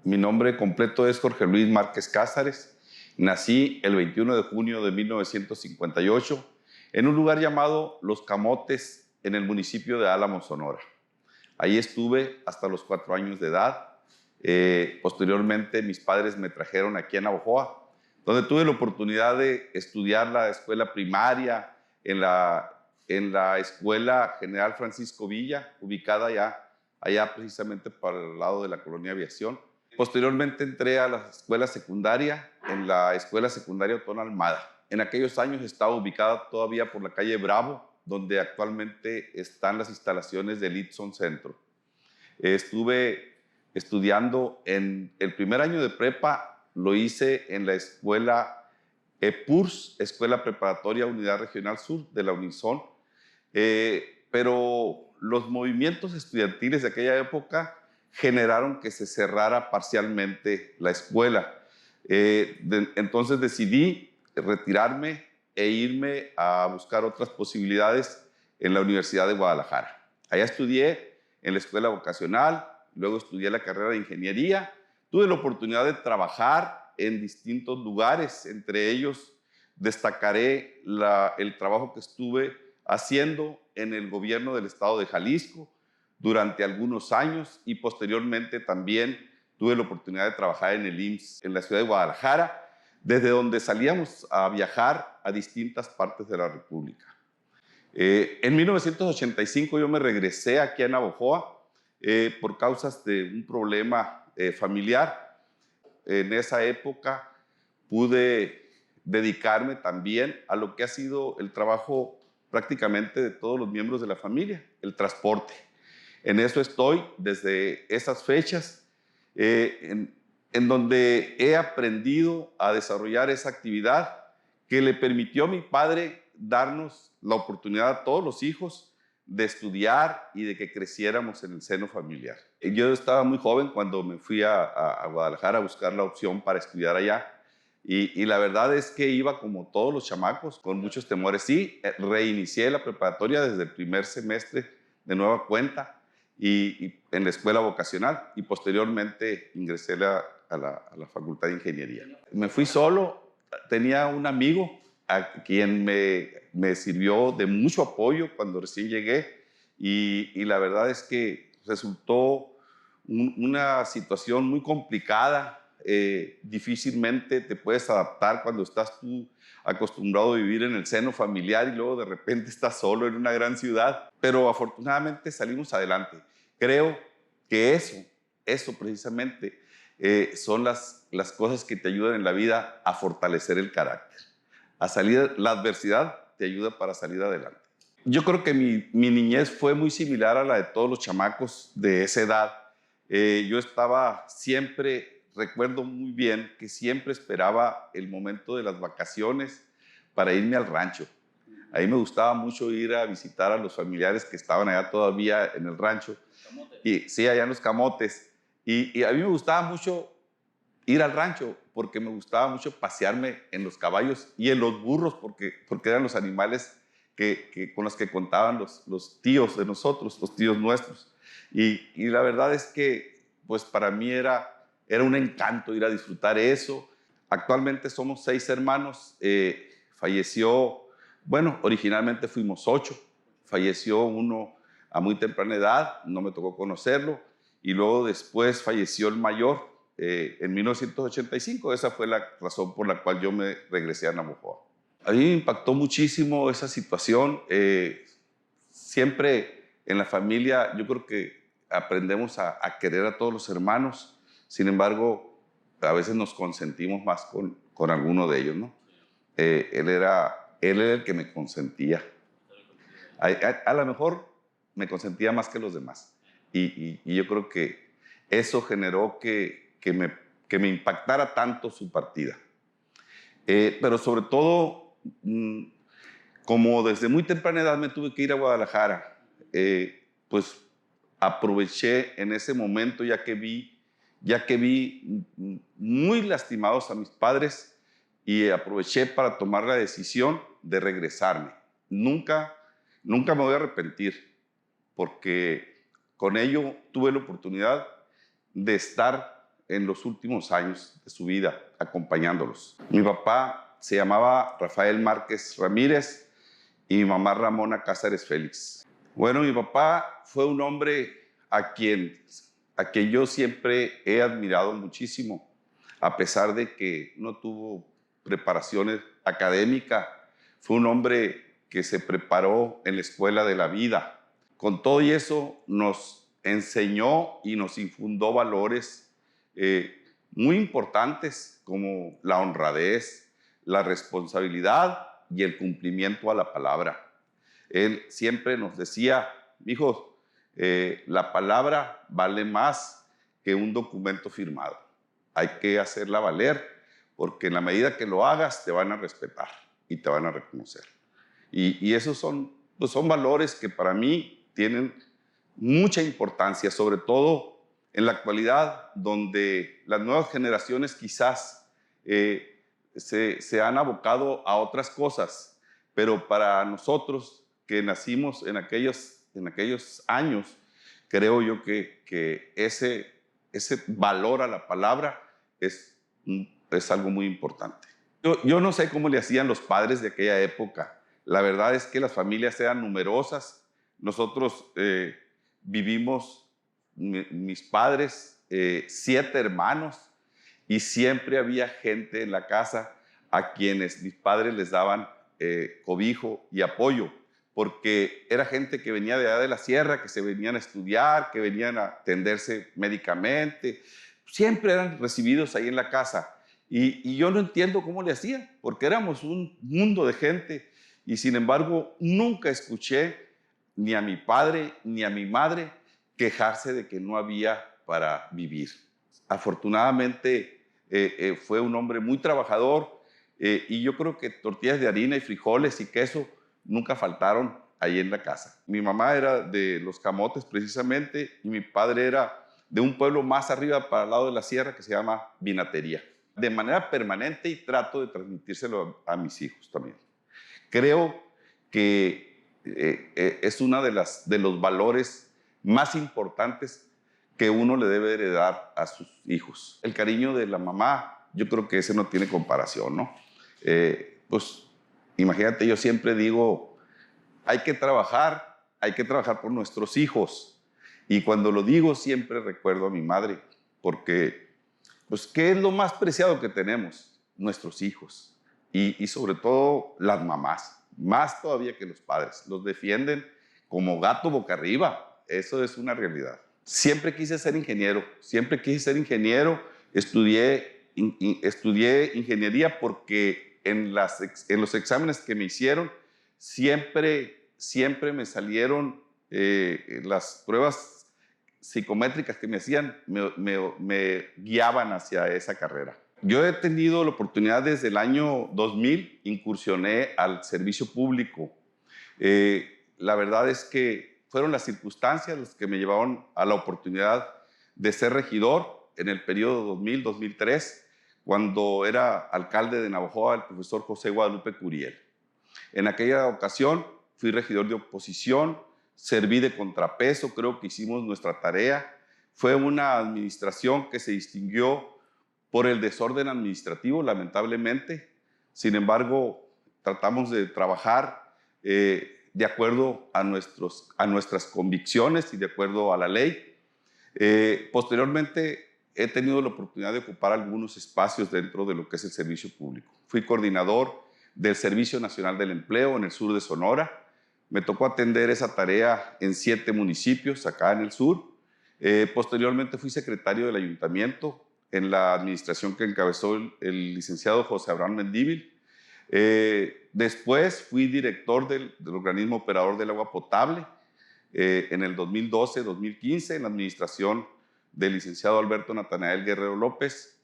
Mi nombre completo es Jorge Luis Márquez Cázares. Nací el 21 de junio de 1958 en un lugar llamado Los Camotes, en el municipio de Álamos, Sonora. Ahí estuve hasta los 4 años de edad. Posteriormente, mis padres me trajeron aquí a Navojoa, donde tuve la oportunidad de estudiar la escuela primaria en la Escuela General Francisco Villa, ubicada allá precisamente para el lado de la Colonia Aviación. Posteriormente entré a la escuela secundaria, en la Escuela Secundaria Otón Almada. En aquellos años estaba ubicada todavía por la calle Bravo, donde actualmente están las instalaciones del Itson Centro. Estuve estudiando en el primer año de prepa, lo hice en la escuela EPURS, Escuela Preparatoria Unidad Regional Sur de la Unison, pero los movimientos estudiantiles de aquella época generaron que se cerrara parcialmente la escuela. Entonces decidí retirarme e irme a buscar otras posibilidades en la Universidad de Guadalajara. Allá estudié en la escuela vocacional, luego estudié la carrera de ingeniería. Tuve la oportunidad de trabajar en distintos lugares, entre ellos destacaré el trabajo que estuve haciendo en el gobierno del estado de Jalisco durante algunos años, y posteriormente también tuve la oportunidad de trabajar en el IMSS en la ciudad de Guadalajara, desde donde salíamos a viajar a distintas partes de la República. En 1985 yo me regresé aquí a Navojoa por causas de un problema familiar. En esa época pude dedicarme también a lo que ha sido el trabajo prácticamente de todos los miembros de la familia, el transporte. En eso estoy desde esas fechas, en donde he aprendido a desarrollar esa actividad que le permitió a mi padre darnos la oportunidad a todos los hijos de estudiar y de que creciéramos en el seno familiar. Yo estaba muy joven cuando me fui a Guadalajara a buscar la opción para estudiar allá, y la verdad es que iba como todos los chamacos, con muchos temores. Sí, reinicié la preparatoria desde el primer semestre de nueva cuenta y en la escuela vocacional, y posteriormente ingresé a la Facultad de Ingeniería. Me fui solo, tenía un amigo a quien me sirvió de mucho apoyo cuando recién llegué, y la verdad es que resultó una situación muy complicada. Difícilmente te puedes adaptar cuando estás tú acostumbrado a vivir en el seno familiar y luego de repente estás solo en una gran ciudad, pero afortunadamente salimos adelante. Creo que eso precisamente son las cosas que te ayudan en la vida a fortalecer el carácter. A salir, la adversidad te ayuda para salir adelante. Yo creo que mi niñez fue muy similar a la de todos los chamacos de esa edad. Yo estaba siempre, recuerdo muy bien que siempre esperaba el momento de las vacaciones para irme al rancho. Ahí me gustaba mucho ir a visitar a los familiares que estaban allá todavía en el rancho. Y, sí, allá en Los Camotes. Y a mí me gustaba mucho ir al rancho porque me gustaba mucho pasearme en los caballos y en los burros porque eran los animales con los que contaban los tíos de nosotros, los tíos nuestros. Y la verdad es que pues para mí era un encanto ir a disfrutar eso. Actualmente somos 6 hermanos. Falleció, bueno, originalmente fuimos 8. Falleció uno a muy temprana edad, no me tocó conocerlo, y luego después falleció el mayor en 1985. Esa fue la razón por la cual yo me regresé a Navojoa. A mí me impactó muchísimo esa situación. Siempre en la familia yo creo que aprendemos a querer a todos los hermanos. Sin embargo, a veces nos consentimos más con alguno de ellos, ¿no? Él era el que me consentía. A lo mejor me consentía más que los demás. Y yo creo que eso generó que me impactara tanto su partida. Pero sobre todo, como desde muy temprana edad me tuve que ir a Guadalajara, pues aproveché en ese momento, ya que vi muy lastimados a mis padres, y aproveché para tomar la decisión de regresarme. Nunca me voy a arrepentir, porque con ello tuve la oportunidad de estar en los últimos años de su vida, acompañándolos. Mi papá se llamaba Rafael Márquez Ramírez y mi mamá Ramona Cázares Félix. Bueno, mi papá fue un hombre a quien yo siempre he admirado muchísimo, a pesar de que no tuvo preparaciones académicas. Fue un hombre que se preparó en la escuela de la vida. Con todo y eso nos enseñó y nos infundó valores muy importantes como la honradez, la responsabilidad y el cumplimiento a la palabra. Él siempre nos decía, hijos, la palabra vale más que un documento firmado. Hay que hacerla valer, porque en la medida que lo hagas te van a respetar y te van a reconocer. Y esos pues son valores que para mí tienen mucha importancia, sobre todo en la actualidad, donde las nuevas generaciones quizás se han abocado a otras cosas, pero para nosotros que nacimos en aquellos años, creo yo que ese valor a la palabra es algo muy importante. Yo no sé cómo le hacían los padres de aquella época. La verdad es que las familias eran numerosas. Nosotros vivimos, mis padres, 7 hermanos, y siempre había gente en la casa a quienes mis padres les daban cobijo y apoyo, porque era gente que venía de allá de la sierra, que se venían a estudiar, que venían a atenderse médicamente. Siempre eran recibidos ahí en la casa. Y yo no entiendo cómo le hacían, porque éramos un mundo de gente, y sin embargo nunca escuché ni a mi padre ni a mi madre quejarse de que no había para vivir. Afortunadamente fue un hombre muy trabajador, y yo creo que tortillas de harina y frijoles y queso nunca faltaron ahí en la casa. Mi mamá era de Los Camotes precisamente, y mi padre era de un pueblo más arriba para el lado de la sierra que se llama Vinatería. De manera permanente, y trato de transmitírselo a mis hijos también. Creo que es uno de los valores más importantes que uno le debe heredar a sus hijos. El cariño de la mamá, yo creo que ese no tiene comparación, ¿no? Pues imagínate, yo siempre digo, hay que trabajar por nuestros hijos. Y cuando lo digo siempre recuerdo a mi madre, porque pues, ¿qué es lo más preciado que tenemos? Nuestros hijos. Y sobre todo las mamás, más todavía que los padres. Los defienden como gato boca arriba. Eso es una realidad. Siempre quise ser ingeniero. Estudié ingeniería porque en los exámenes que me hicieron siempre me salieron las pruebas psicométricas que me hacían, me guiaban hacia esa carrera. Yo he tenido la oportunidad desde el año 2000, incursioné al servicio público. La verdad es que fueron las circunstancias las que me llevaron a la oportunidad de ser regidor en el periodo 2000-2003, cuando era alcalde de Navojoa el profesor José Guadalupe Curiel. En aquella ocasión fui regidor de oposición, serví de contrapeso, creo que hicimos nuestra tarea. Fue una administración que se distinguió por el desorden administrativo, lamentablemente. Sin embargo, tratamos de trabajar de acuerdo a nuestras convicciones y de acuerdo a la ley. Posteriormente, he tenido la oportunidad de ocupar algunos espacios dentro de lo que es el servicio público. Fui coordinador del Servicio Nacional del Empleo en el sur de Sonora. Me tocó atender esa tarea en 7 municipios acá en el sur. Posteriormente fui secretario del ayuntamiento en la administración que encabezó el licenciado José Abraham Mendívil. Después fui director del organismo operador del agua potable en el 2012-2015 en la administración del licenciado Alberto Natanael Guerrero López.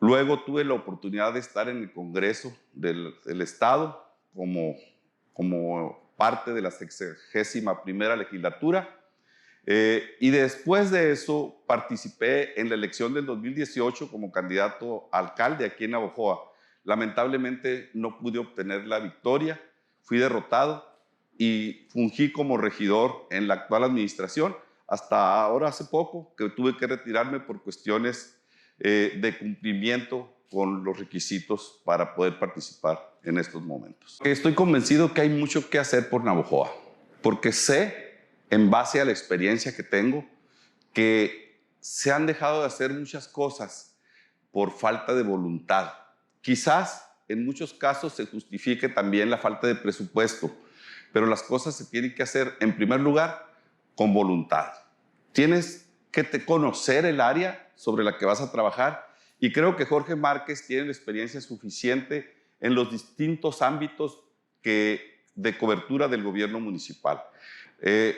Luego tuve la oportunidad de estar en el Congreso del Estado como parte de la 61ª legislatura. Y después de eso participé en la elección del 2018 como candidato a alcalde aquí en Navojoa. Lamentablemente no pude obtener la victoria, fui derrotado y fungí como regidor en la actual administración hasta ahora hace poco, que tuve que retirarme por cuestiones de cumplimiento con los requisitos para poder participar en estos momentos. Estoy convencido que hay mucho que hacer por Navojoa, porque sé, en base a la experiencia que tengo, que se han dejado de hacer muchas cosas por falta de voluntad. Quizás en muchos casos se justifique también la falta de presupuesto, pero las cosas se tienen que hacer, en primer lugar, con voluntad. Tienes que conocer el área sobre la que vas a trabajar, y creo que Jorge Márquez tiene la experiencia suficiente en los distintos ámbitos de cobertura del gobierno municipal.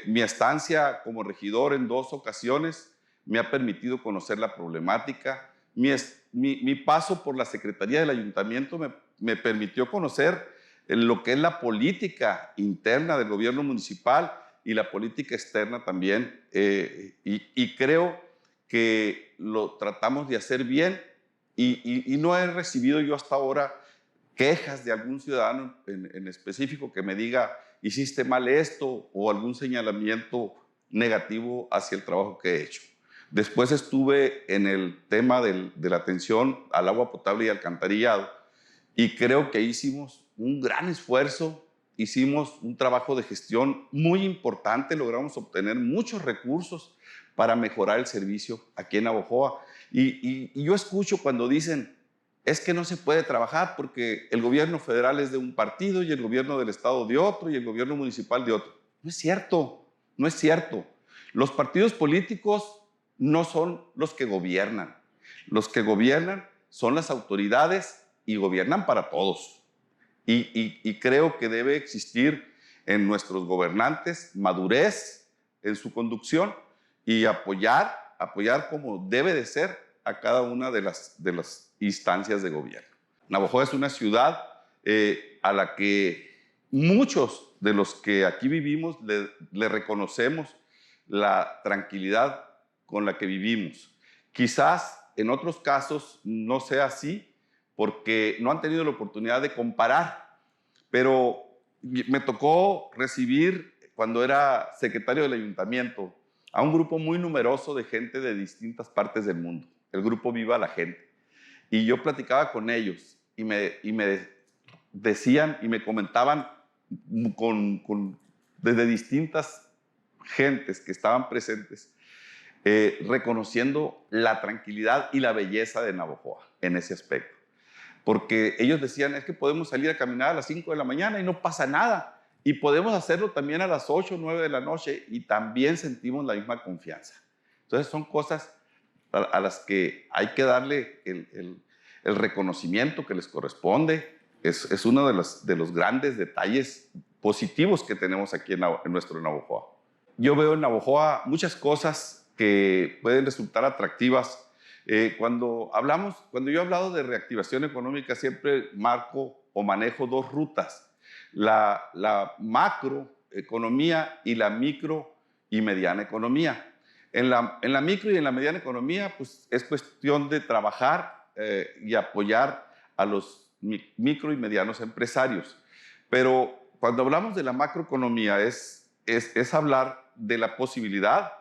Mi estancia como regidor en 2 ocasiones me ha permitido conocer la problemática. Mi paso por la Secretaría del Ayuntamiento me permitió conocer lo que es la política interna del gobierno municipal y la política externa también. Y creo que lo tratamos de hacer bien, y no he recibido yo hasta ahora quejas de algún ciudadano en específico que me diga hiciste mal esto, o algún señalamiento negativo hacia el trabajo que he hecho. Después estuve en el tema de la atención al agua potable y alcantarillado, y creo que hicimos un gran esfuerzo, hicimos un trabajo de gestión muy importante, logramos obtener muchos recursos para mejorar el servicio aquí en Navojoa. Y yo escucho cuando dicen, es que no se puede trabajar porque el gobierno federal es de un partido y el gobierno del estado de otro y el gobierno municipal de otro. No es cierto, no es cierto. Los partidos políticos no son los que gobiernan. Los que gobiernan son las autoridades y gobiernan para todos. Y creo que debe existir en nuestros gobernantes madurez en su conducción y apoyar como debe de ser a cada una de las instancias de gobierno. Navojoa es una ciudad a la que muchos de los que aquí vivimos le reconocemos la tranquilidad con la que vivimos. Quizás en otros casos no sea así porque no han tenido la oportunidad de comparar, pero me tocó recibir, cuando era secretario del ayuntamiento, a un grupo muy numeroso de gente de distintas partes del mundo, el grupo Viva la Gente. Y yo platicaba con ellos y me decían y me comentaban desde distintas gentes que estaban presentes, reconociendo la tranquilidad y la belleza de Navojoa en ese aspecto. Porque ellos decían, es que podemos salir a caminar a las 5 de la mañana y no pasa nada. Y podemos hacerlo también a las 8 o 9 de la noche y también sentimos la misma confianza. Entonces son cosas a las que hay que darle el reconocimiento que les corresponde. Es uno de los grandes detalles positivos que tenemos aquí en nuestro Navojoa. Yo veo en Navojoa muchas cosas que pueden resultar atractivas. Cuando yo he hablado de reactivación económica, siempre marco o manejo 2 rutas: la macroeconomía y la micro y mediana economía. En la micro y en la mediana economía, pues es cuestión de trabajar y apoyar a los micro y medianos empresarios. Pero cuando hablamos de la macroeconomía es hablar de la posibilidad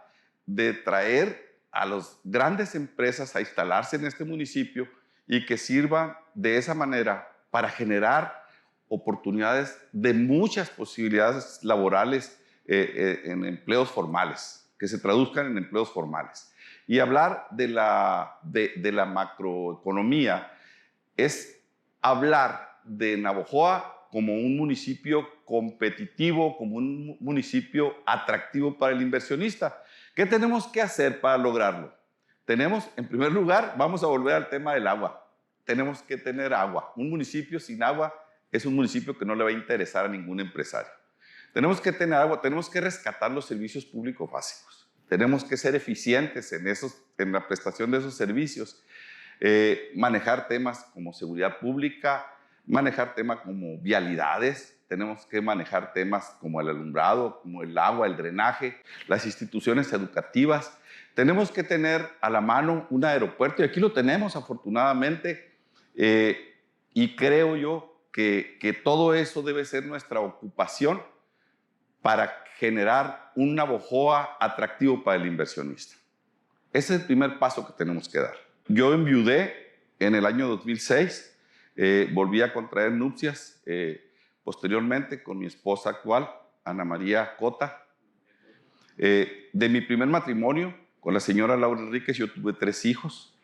de traer a las grandes empresas a instalarse en este municipio y que sirvan de esa manera para generar oportunidades de muchas posibilidades laborales en empleos formales, que se traduzcan en empleos formales. Y hablar de la macroeconomía es hablar de Navojoa como un municipio competitivo, como un municipio atractivo para el inversionista. ¿Qué tenemos que hacer para lograrlo? En primer lugar, vamos a volver al tema del agua. Tenemos que tener agua. Un municipio sin agua es un municipio que no le va a interesar a ningún empresario. Tenemos que tener agua, tenemos que rescatar los servicios públicos básicos. Tenemos que ser eficientes en la prestación de esos servicios. Manejar temas como seguridad pública, manejar temas como vialidades, tenemos que manejar temas como el alumbrado, como el agua, el drenaje, las instituciones educativas. Tenemos que tener a la mano un aeropuerto, y aquí lo tenemos afortunadamente, y creo yo que todo eso debe ser nuestra ocupación para generar un Navojoa atractivo para el inversionista. Ese es el primer paso que tenemos que dar. Yo enviudé en el año 2006, volví a contraer nupcias posteriormente con mi esposa actual, Ana María Cota. De mi primer matrimonio con la señora Laura Enríquez yo tuve 3 hijos.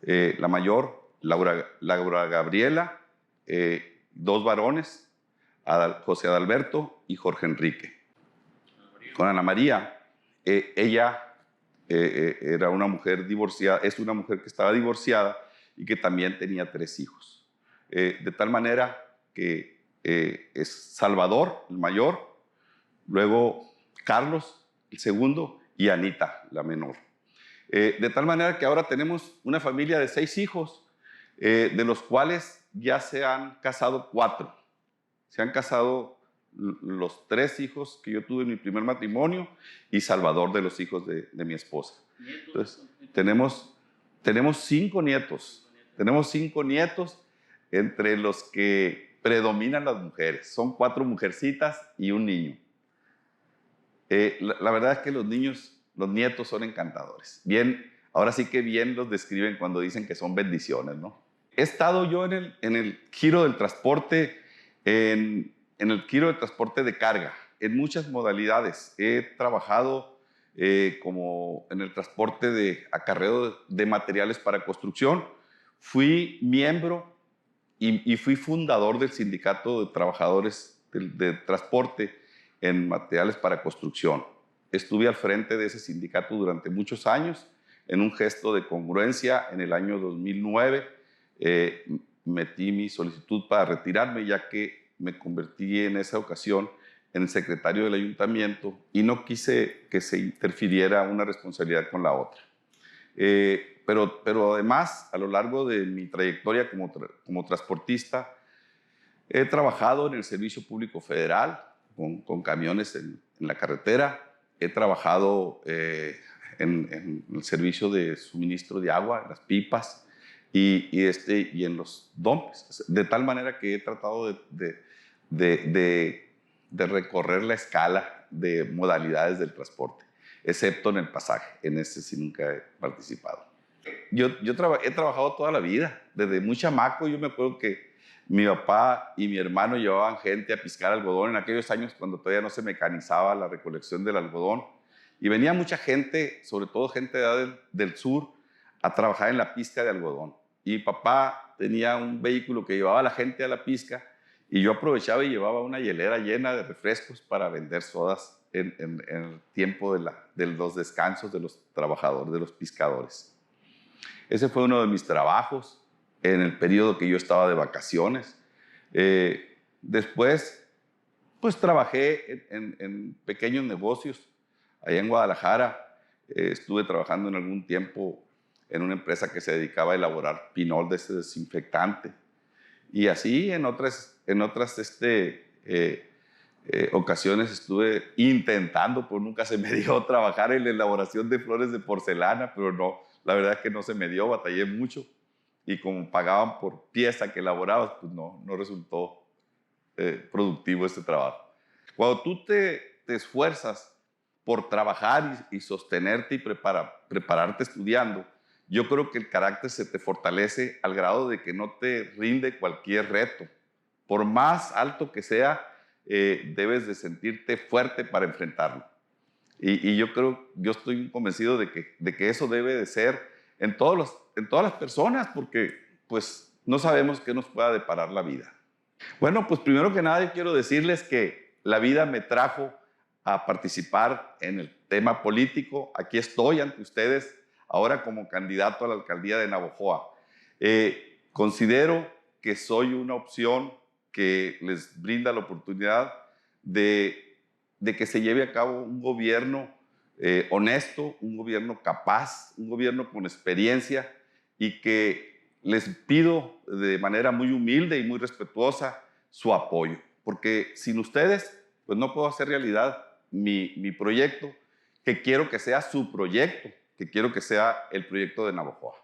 La mayor, Laura Gabriela, 2 varones, José Adalberto y Jorge Enrique. Con Ana María, ella era una mujer divorciada, es una mujer que estaba divorciada y que también tenía 3 hijos. De tal manera que es Salvador, el mayor, luego Carlos, el segundo, y Anita, la menor. De tal manera que ahora tenemos una familia de 6 hijos, de los cuales ya se han casado 4. Se han casado los 3 hijos que yo tuve en mi primer matrimonio y Salvador de los hijos de mi esposa. Entonces, tenemos 5 nietos. Tenemos 5 nietos entre los que predominan las mujeres. Son 4 mujercitas y un niño. La verdad es que los nietos son encantadores. Bien, ahora sí que bien los describen cuando dicen que son bendiciones, ¿no? He estado yo en el giro del transporte, en el giro del transporte de carga, en muchas modalidades. He trabajado como en el transporte de acarreo de materiales para construcción. Fui miembro y fui fundador del Sindicato de Trabajadores de Transporte en Materiales para Construcción. Estuve al frente de ese sindicato durante muchos años. En un gesto de congruencia, en el año 2009, metí mi solicitud para retirarme, ya que me convertí en esa ocasión en el secretario del ayuntamiento y no quise que se interfiriera una responsabilidad con la otra. Pero además, a lo largo de mi trayectoria como transportista, he trabajado en el Servicio Público Federal, con camiones en la carretera. He trabajado en el servicio de suministro de agua, en las pipas y en los dompes. De tal manera que he tratado de recorrer la escala de modalidades del transporte, excepto en el pasaje. En ese sí nunca he participado. Yo he trabajado toda la vida. Desde muy chamaco yo me acuerdo que mi papá y mi hermano llevaban gente a piscar algodón en aquellos años cuando todavía no se mecanizaba la recolección del algodón. Y venía mucha gente, sobre todo gente de edad del sur, a trabajar en la pizca de algodón. Y papá tenía un vehículo que llevaba a la gente a la pizca y yo aprovechaba y llevaba una hielera llena de refrescos para vender sodas en el tiempo de los descansos de los trabajadores, de los pescadores. Ese fue uno de mis trabajos en el periodo que yo estaba de vacaciones. Después, pues trabajé en pequeños negocios. Allá en Guadalajara estuve trabajando en algún tiempo en una empresa que se dedicaba a elaborar pinol de ese desinfectante. Y así en otras ocasiones estuve intentando, pero nunca se me dio trabajar en la elaboración de flores de porcelana, pero no, la verdad es que no se me dio, batallé mucho. Y como pagaban por pieza que elaborabas, pues no resultó productivo este trabajo. Cuando tú te esfuerzas por trabajar y sostenerte y prepararte estudiando, yo creo que el carácter se te fortalece al grado de que no te rinde cualquier reto. Por más alto que sea, debes de sentirte fuerte para enfrentarlo. Y yo estoy convencido de que eso debe de ser en todas las personas, porque pues no sabemos qué nos pueda deparar la vida. Bueno, pues primero que nada yo quiero decirles que la vida me trajo a participar en el tema político. Aquí estoy ante ustedes ahora como candidato a la alcaldía de Navojoa. Considero que soy una opción que les brinda la oportunidad de que se lleve a cabo un gobierno honesto, un gobierno capaz, un gobierno con experiencia, y que les pido de manera muy humilde y muy respetuosa su apoyo, porque sin ustedes pues no puedo hacer realidad mi proyecto, que quiero que sea su proyecto, que quiero que sea el proyecto de Navojoa.